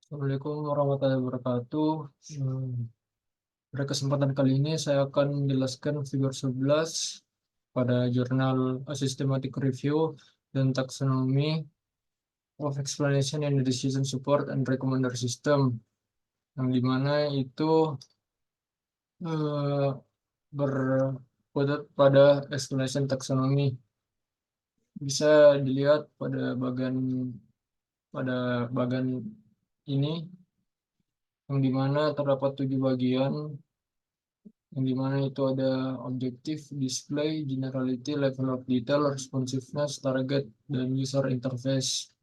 Assalamualaikum warahmatullahi wabarakatuh. Hmm, Pada kesempatan kali ini saya akan menjelaskan figur 11 pada jurnal A Systematic Review dan Taxonomy of Explanation in the Decision Support and Recommender System, yang dimana itu eh, berkutat pada explanation taxonomy. Bisa dilihat pada bagian ini, yang dimana terdapat 7 bagian, yang dimana itu ada objektif, display, generality, level of detail, responsiveness, target, dan user interface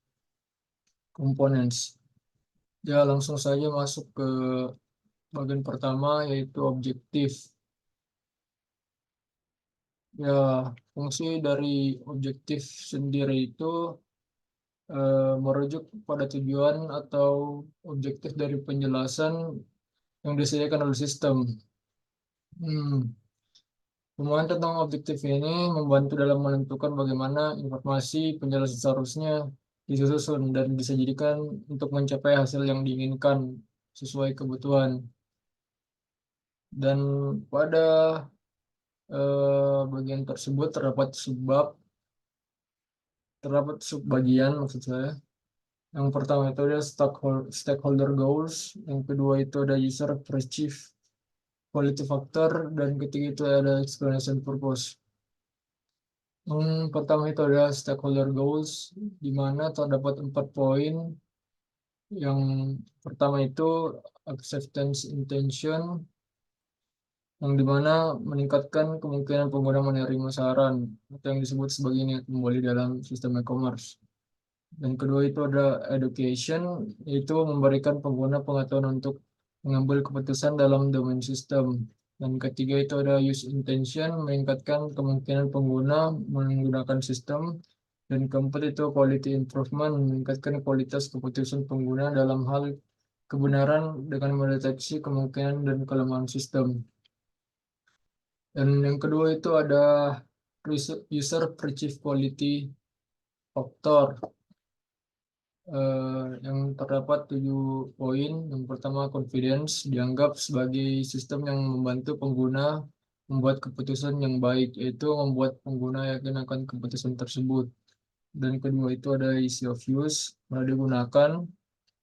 components. Ya, langsung saja masuk ke bagian pertama, yaitu objektif. Ya, fungsi dari objektif sendiri itu merujuk pada tujuan atau objektif dari penjelasan yang disediakan oleh sistem. Hmm. Pemahaman tentang objektif ini membantu dalam menentukan bagaimana informasi penjelasan seharusnya disusun dan bisa jadikan untuk mencapai hasil yang diinginkan sesuai kebutuhan. Dan pada bagian tersebut terdapat subbagian maksud saya. Yang pertama itu ada stakeholder goals, yang kedua itu ada user perceived quality factor, dan ketiga itu ada explanation purpose. Pertama itu adalah stakeholder goals, di mana terdapat 4 poin. Yang pertama itu acceptance intention, yang dimana meningkatkan kemungkinan pengguna menerima saran atau yang disebut sebagai niat kembali dalam sistem e-commerce. Dan kedua itu ada education, yaitu memberikan pengguna pengetahuan untuk mengambil keputusan dalam domain sistem. Dan ketiga itu ada use intention, meningkatkan kemungkinan pengguna menggunakan sistem. Dan keempat itu quality improvement, meningkatkan kualitas keputusan pengguna dalam hal kebenaran dengan mendeteksi kemungkinan dan kelemahan sistem. Dan yang kedua itu ada user perceived quality factor, yang terdapat 7 poin. Yang pertama, confidence dianggap sebagai sistem yang membantu pengguna membuat keputusan yang baik, yaitu membuat pengguna yakin akan keputusan tersebut. Dan kedua itu ada easy of use, mudah digunakan.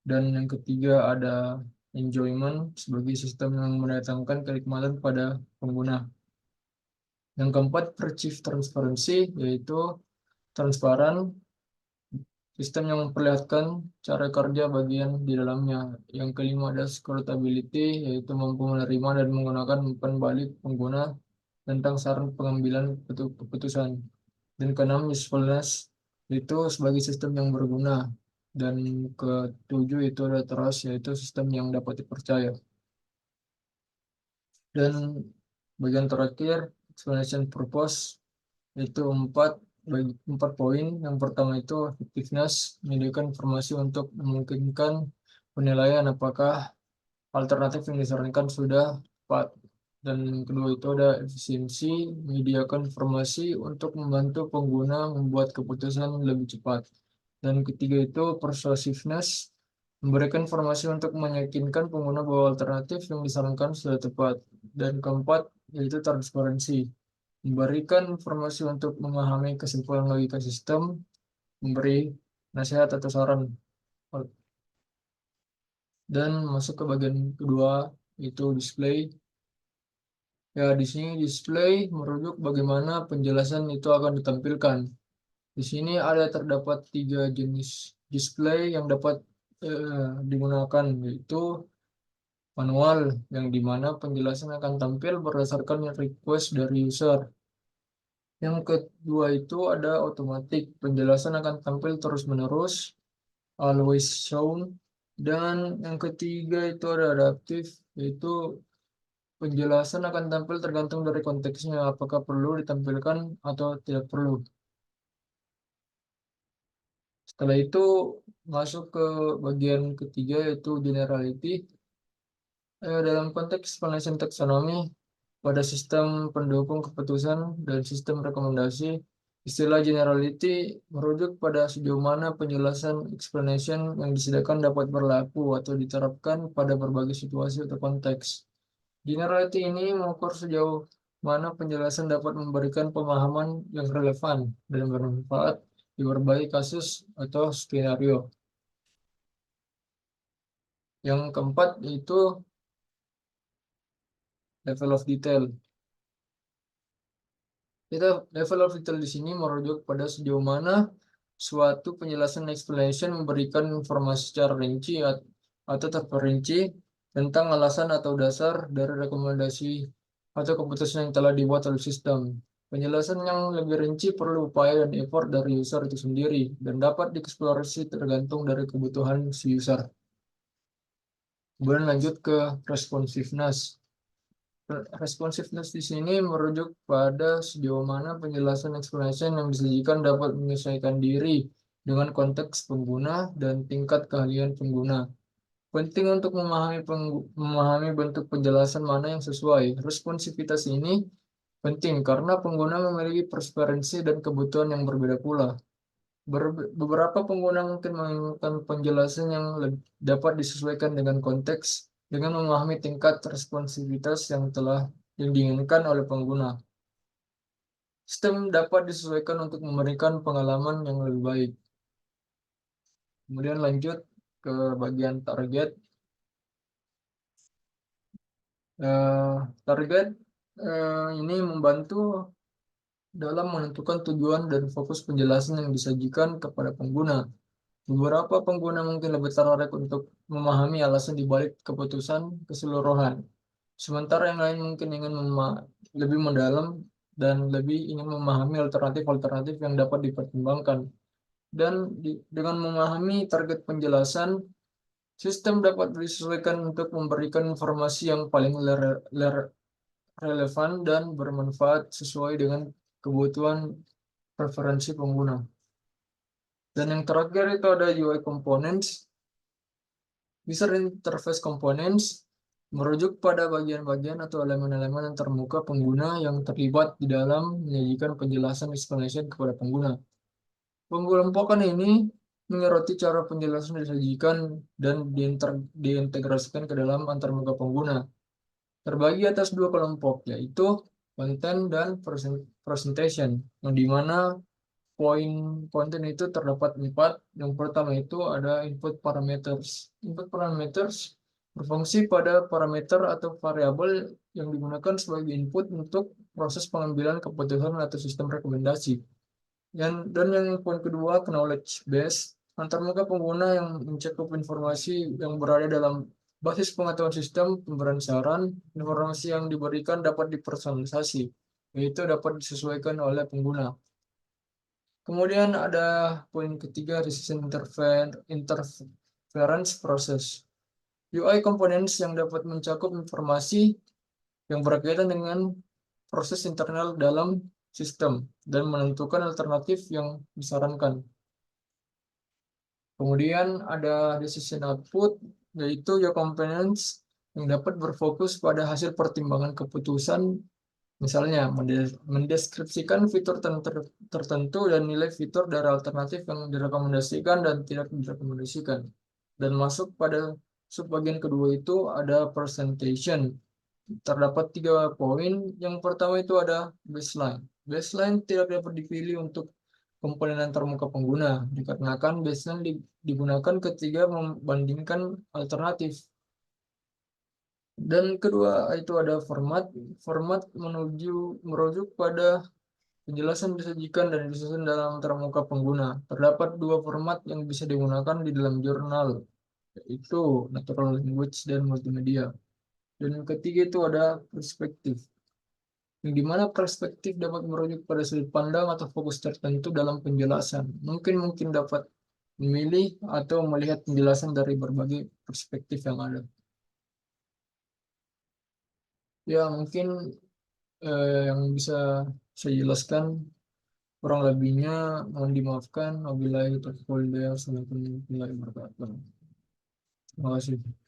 Dan yang ketiga ada enjoyment sebagai sistem yang mendatangkan kenikmatan pada pengguna. Yang keempat, perceived transparency, yaitu transparan, sistem yang memperlihatkan cara kerja bagian di dalamnya. Yang kelima ada scrutability, yaitu mampu menerima dan menggunakan umpan balik pengguna tentang saran pengambilan keputusan. Dan keenam, usefulness, itu sebagai sistem yang berguna. Dan ketujuh itu ada trust, yaitu sistem yang dapat dipercaya. Dan bagian terakhir, explanation purpose, itu 4 poin. Yang pertama itu effectiveness, menyediakan informasi untuk memungkinkan penilaian apakah alternatif yang disarankan sudah tepat. Dan yang kedua itu ada efisiensi, menyediakan informasi untuk membantu pengguna membuat keputusan lebih cepat. Dan ketiga itu persuasiveness, memberikan informasi untuk meyakinkan pengguna bahwa alternatif yang disarankan sudah tepat. Dan keempat yaitu transparansi, memberikan informasi untuk memahami kesimpulan logika sistem, memberi nasihat atau saran. Dan masuk ke bagian kedua, itu display. Ya, di sini display merujuk bagaimana penjelasan itu akan ditampilkan. Di sini terdapat 3 jenis display yang dapat digunakan, yaitu manual, yang dimana penjelasan akan tampil berdasarkan request dari user. Yang kedua itu ada otomatik, penjelasan akan tampil terus-menerus, always shown. Dan yang ketiga itu ada adaptif, yaitu penjelasan akan tampil tergantung dari konteksnya, apakah perlu ditampilkan atau tidak perlu. Setelah itu masuk ke bagian ketiga, yaitu generality. Dalam konteks explanation taxonomy, pada sistem pendukung keputusan dan sistem rekomendasi, Istilah generality merujuk pada sejauh mana penjelasan explanation yang disediakan dapat berlaku atau diterapkan pada berbagai situasi atau konteks. Generality ini mengukur sejauh mana penjelasan dapat memberikan pemahaman yang relevan dan bermanfaat di berbagai kasus atau skenario. Yang keempat itu level of detail. Level of detail di sini merujuk pada sejauh mana suatu penjelasan explanation memberikan informasi secara rinci atau terperinci tentang alasan atau dasar dari rekomendasi atau keputusan yang telah dibuat oleh sistem. Penjelasan yang lebih rinci perlu upaya dan effort dari user itu sendiri dan dapat dieksplorasi tergantung dari kebutuhan si user. Kemudian lanjut ke responsiveness. Responsiveness di sini merujuk pada sejauh mana penjelasan explanation yang disajikan dapat menyesuaikan diri dengan konteks pengguna dan tingkat keahlian pengguna. Penting untuk memahami bentuk penjelasan mana yang sesuai. Responsivitas ini penting karena pengguna memiliki preferensi dan kebutuhan yang berbeda pula. Beberapa pengguna mungkin menginginkan penjelasan yang dapat disesuaikan dengan konteks dengan memahami tingkat responsivitas yang diinginkan oleh pengguna. Sistem dapat disesuaikan untuk memberikan pengalaman yang lebih baik. Kemudian lanjut ke bagian target. Target ini membantu dalam menentukan tujuan dan fokus penjelasan yang disajikan kepada pengguna. Beberapa pengguna mungkin lebih tertarik untuk memahami alasan dibalik keputusan keseluruhan. Sementara yang lain mungkin ingin lebih mendalam dan lebih ingin memahami alternatif-alternatif yang dapat dipertimbangkan. Dan dengan memahami target penjelasan, sistem dapat disesuaikan untuk memberikan informasi yang paling relevan dan bermanfaat sesuai dengan kebutuhan preferensi pengguna. Dan yang terakhir itu ada UI Components. User Interface Components merujuk pada bagian-bagian atau elemen-elemen yang termuka pengguna yang terlibat di dalam menyajikan penjelasan explanation kepada pengguna. Pengelompokan ini menyoroti cara penjelasan disajikan dan diintegrasikan ke dalam antarmuka pengguna. Terbagi atas dua kelompok, yaitu content dan presentation, yang dimana poin konten itu terdapat 4. Yang pertama itu ada input parameters. Input parameters berfungsi pada parameter atau variabel yang digunakan sebagai input untuk proses pengambilan keputusan atau sistem rekomendasi. Dan yang poin kedua, knowledge base, antarmuka pengguna yang mencakup informasi yang berada dalam basis pengetahuan sistem, pemberian saran, informasi yang diberikan dapat dipersonalisasi, yaitu dapat disesuaikan oleh pengguna. Kemudian ada poin ketiga, resistant interference process. UI components yang dapat mencakup informasi yang berkaitan dengan proses internal dalam sistem dan menentukan alternatif yang disarankan. Kemudian ada decision output, yaitu UI components yang dapat berfokus pada hasil pertimbangan keputusan. Misalnya, mendeskripsikan fitur tertentu dan nilai fitur dari alternatif yang direkomendasikan dan tidak direkomendasikan. Dan masuk pada subbagian kedua itu ada presentation. Terdapat 3 poin. Yang pertama itu ada baseline. Baseline tidak dapat dipilih untuk komponen antarmuka pengguna, dikarenakan baseline digunakan ketika membandingkan alternatif. Dan kedua itu ada format. Format merujuk pada penjelasan disajikan dan disusun dalam antarmuka pengguna. Terdapat 2 format yang bisa digunakan di dalam jurnal, yaitu natural language dan multimedia. Dan yang ketiga itu ada perspektif, yang dimana perspektif dapat merujuk pada sudut pandang atau fokus tertentu dalam penjelasan. Mungkin dapat memilih atau melihat penjelasan dari berbagai perspektif yang ada. Ya, mungkin yang bisa saya jelaskan, kurang lebihnya mohon dimaafkan. Wabillahi taufiq wal hidayah. Assalamualaikum warahmatullahi wabarakatuh. Terima kasih.